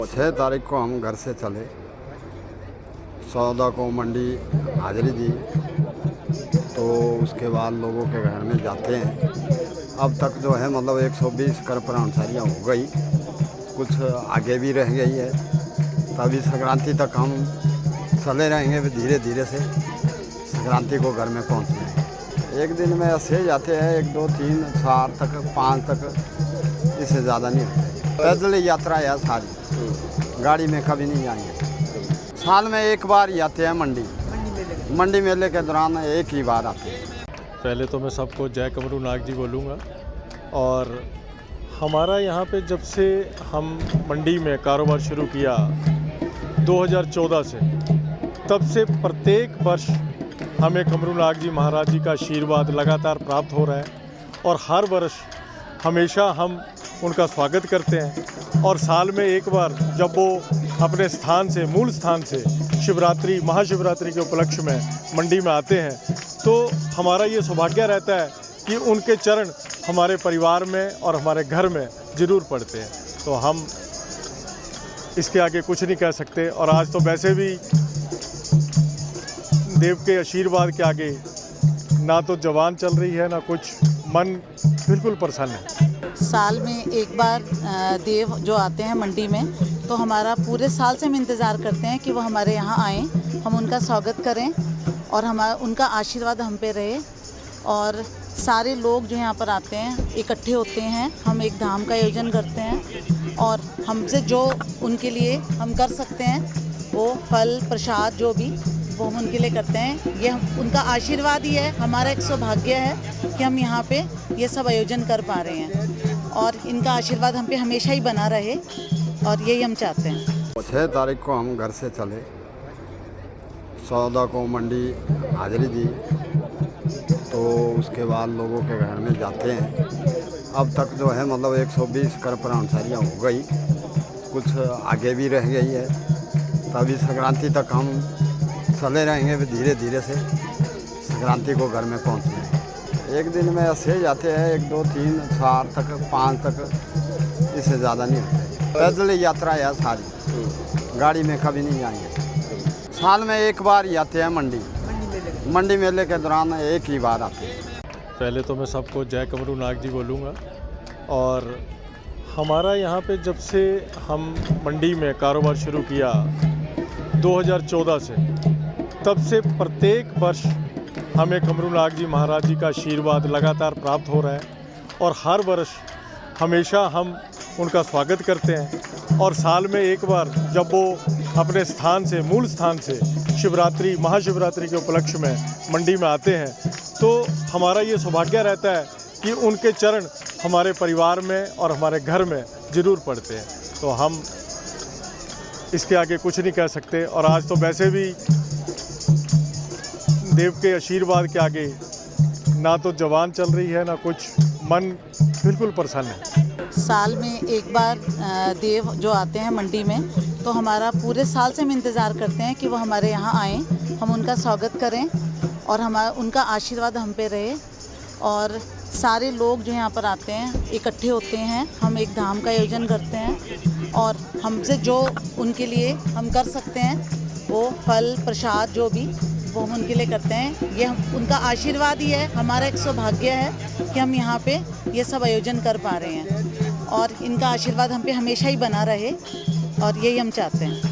6 तारीख को हम घर से चले, 14 को मंडी हाजिरी दी, तो उसके बाद लोगों के घर में जाते हैं। अब तक जो है मतलब 120 कर प्राणसारियाँ हो गई, कुछ आगे भी रह गई है। तभी संक्रांति तक हम चले रहेंगे, धीरे धीरे से संक्रांति को घर में पहुँचने। एक दिन में ऐसे जाते हैं 1 2 3 4 तक 5 तक, इससे ज़्यादा नहीं होते। पैदल यात्रा है सारी, गाड़ी में कभी नहीं जाएंगे। साल में एक बार ही आते हैं मंडी मेले के दौरान एक ही बार आते हैं। पहले तो मैं सबको जय कमरू नाग जी बोलूँगा। और हमारा यहाँ पे जब से हम मंडी में कारोबार शुरू किया 2014 से, तब से प्रत्येक वर्ष हमें कमरू नाग जी महाराज जी का आशीर्वाद लगातार प्राप्त हो रहा है और हर वर्ष हमेशा हम उनका स्वागत करते हैं। और साल में एक बार जब वो अपने स्थान से, मूल स्थान से शिवरात्रि, महाशिवरात्रि के उपलक्ष्य में मंडी में आते हैं, तो हमारा ये सौभाग्य रहता है कि उनके चरण हमारे परिवार में और हमारे घर में ज़रूर पड़ते हैं। तो हम इसके आगे कुछ नहीं कह सकते। और आज तो वैसे भी देव के आशीर्वाद के आगे ना तो जवान चल रही है, ना कुछ, मन बिल्कुल प्रसन्न है। साल में एक बार देव जो आते हैं मंडी में, तो हमारा पूरे साल से हम इंतज़ार करते हैं कि वो हमारे यहाँ आएँ, हम उनका स्वागत करें और उनका आशीर्वाद हम पे रहे। और सारे लोग जो यहाँ पर आते हैं इकट्ठे होते हैं, हम एक धाम का आयोजन करते हैं और हमसे जो उनके लिए हम कर सकते हैं, वो फल प्रसाद जो भी, वो हम उनके लिए करते हैं। ये उनका आशीर्वाद ही है, हमारा एक सौभाग्य है कि हम यहाँ पे ये सब आयोजन कर पा रहे हैं और इनका आशीर्वाद हम पे हमेशा ही बना रहे, और यही हम चाहते हैं। 6 तारीख को हम घर से चले, 14 को मंडी हाजिरी दी, तो उसके बाद लोगों के घर में जाते हैं। अब तक जो है मतलब 120 कर प्राणसारियाँ हो गई, कुछ आगे भी रह गई है। तभी संक्रांति तक हम चले रहेंगे, धीरे धीरे से संक्रांति को घर में पहुँचने। एक दिन में ऐसे जाते हैं 1 2 3 4 तक 5 तक, इससे ज़्यादा नहीं होते। पैदल यात्रा है सारी, गाड़ी में कभी नहीं जाएंगे। साल में एक बार ही आते हैं मंडी मेले के दौरान एक ही बार आते हैं। पहले तो मैं सबको जय कमरू नाग जी बोलूँगा। और हमारा यहाँ पे जब से हम मंडी में कारोबार शुरू किया 2014 से, तब से प्रत्येक वर्ष हमें कमरू नाग जी महाराज जी का आशीर्वाद लगातार प्राप्त हो रहा है और हर वर्ष हमेशा हम उनका स्वागत करते हैं। और साल में एक बार जब वो अपने स्थान से, मूल स्थान से शिवरात्रि, महाशिवरात्रि के उपलक्ष्य में मंडी में आते हैं, तो हमारा ये सौभाग्य रहता है कि उनके चरण हमारे परिवार में और हमारे घर में ज़रूर पड़ते हैं। तो हम इसके आगे कुछ नहीं कह सकते। और आज तो वैसे भी देव के आशीर्वाद के आगे ना तो जवान चल रही है, ना कुछ, मन बिल्कुल प्रसन्न है। साल में एक बार देव जो आते हैं मंडी में, तो हमारा पूरे साल से हम इंतज़ार करते हैं कि वो हमारे यहाँ आएँ, हम उनका स्वागत करें और उनका आशीर्वाद हम पे रहे। और सारे लोग जो यहाँ पर आते हैं इकट्ठे होते हैं, हम एक धाम का आयोजन करते हैं और हमसे जो उनके लिए हम कर सकते हैं, वो फल प्रसाद जो भी, वो हम उनके लिए करते हैं। ये उनका आशीर्वाद ही है, हमारा एक सौभाग्य है कि हम यहाँ पे ये सब आयोजन कर पा रहे हैं और इनका आशीर्वाद हम पे हमेशा ही बना रहे, और यही हम चाहते हैं।